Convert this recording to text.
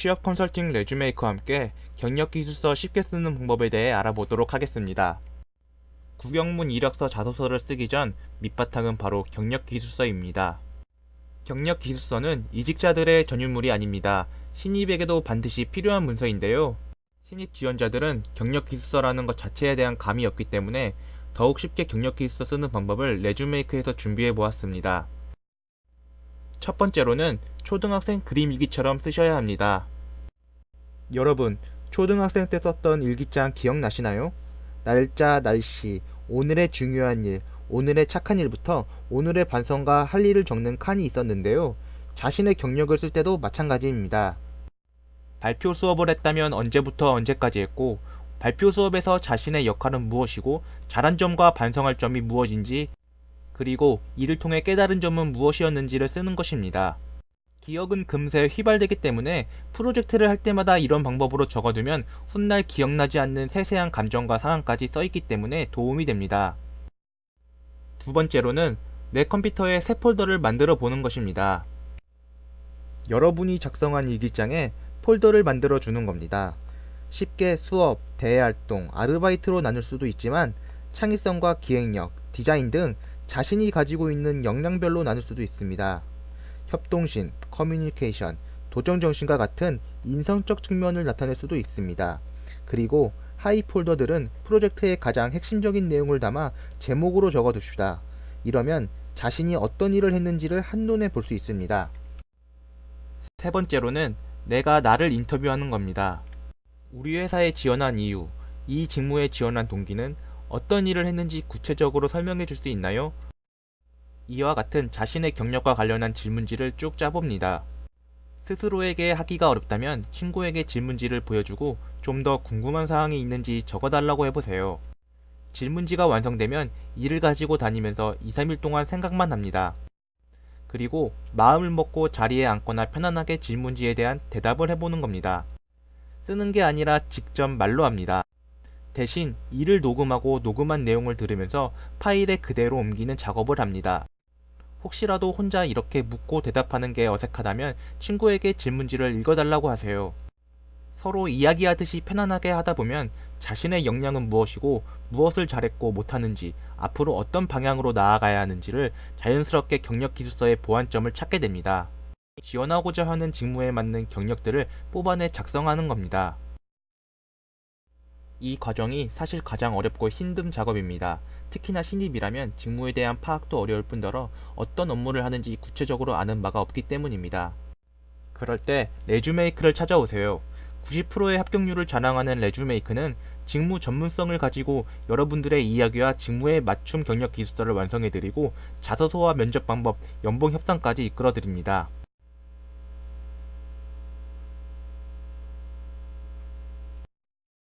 취업 컨설팅 레주메이크와 함께 경력 기술서 쉽게 쓰는 방법에 대해 알아보도록 하겠습니다. 국영문 이력서 자소서를 쓰기 전 밑바탕은 바로 경력 기술서입니다. 경력 기술서는 이직자들의 전유물이 아닙니다. 신입에게도 반드시 필요한 문서인데요. 신입 지원자들은 경력 기술서라는 것 자체에 대한 감이 없기 때문에 더욱 쉽게 경력 기술서 쓰는 방법을 레주메이크에서 준비해 보았습니다. 첫 번째로는 초등학생 그림 일기처럼 쓰셔야 합니다. 여러분, 초등학생 때 썼던 일기장 기억나시나요? 날짜, 날씨, 오늘의 중요한 일, 오늘의 착한 일부터 오늘의 반성과 할 일을 적는 칸이 있었는데요. 자신의 경력을 쓸 때도 마찬가지입니다. 발표 수업을 했다면 언제부터 언제까지 했고, 발표 수업에서 자신의 역할은 무엇이고, 잘한 점과 반성할 점이 무엇인지, 그리고 이를 통해 깨달은 점은 무엇이었는지를 쓰는 것입니다. 기억은 금세 휘발되기 때문에 프로젝트를 할 때마다 이런 방법으로 적어두면 훗날 기억나지 않는 세세한 감정과 상황까지 써있기 때문에 도움이 됩니다. 두 번째로는 내 컴퓨터에 새 폴더를 만들어 보는 것입니다. 여러분이 작성한 일기장에 폴더를 만들어 주는 겁니다. 쉽게 수업, 대외활동, 아르바이트로 나눌 수도 있지만 창의성과 기획력, 디자인 등 자신이 가지고 있는 역량별로 나눌 수도 있습니다. 협동심, 커뮤니케이션, 도전정신과 같은 인성적 측면을 나타낼 수도 있습니다. 그리고 하이 폴더들은 프로젝트의 가장 핵심적인 내용을 담아 제목으로 적어둡시다. 이러면 자신이 어떤 일을 했는지를 한눈에 볼 수 있습니다. 세 번째로는 내가 나를 인터뷰하는 겁니다. 우리 회사에 지원한 이유, 이 직무에 지원한 동기는 어떤 일을 했는지 구체적으로 설명해 줄 수 있나요? 이와 같은 자신의 경력과 관련한 질문지를 쭉 짜봅니다. 스스로에게 하기가 어렵다면 친구에게 질문지를 보여주고 좀 더 궁금한 사항이 있는지 적어달라고 해보세요. 질문지가 완성되면 이를 가지고 다니면서 2, 3일 동안 생각만 합니다. 그리고 마음을 먹고 자리에 앉거나 편안하게 질문지에 대한 대답을 해보는 겁니다. 쓰는 게 아니라 직접 말로 합니다. 대신 이를 녹음하고 녹음한 내용을 들으면서 파일에 그대로 옮기는 작업을 합니다. 혹시라도 혼자 이렇게 묻고 대답하는 게 어색하다면 친구에게 질문지를 읽어달라고 하세요. 서로 이야기하듯이 편안하게 하다 보면 자신의 역량은 무엇이고 무엇을 잘했고 못하는지 앞으로 어떤 방향으로 나아가야 하는지를 자연스럽게 경력 기술서의 보완점을 찾게 됩니다. 지원하고자 하는 직무에 맞는 경력들을 뽑아내 작성하는 겁니다. 이 과정이 사실 가장 어렵고 힘든 작업입니다. 특히나 신입이라면 직무에 대한 파악도 어려울 뿐더러 어떤 업무를 하는지 구체적으로 아는 바가 없기 때문입니다. 그럴 때 레주메이크를 찾아오세요. 90%의 합격률을 자랑하는 레주메이크는 직무 전문성을 가지고 여러분들의 이야기와 직무에 맞춤 경력 기술서를 완성해드리고 자소서와 면접 방법, 연봉 협상까지 이끌어드립니다.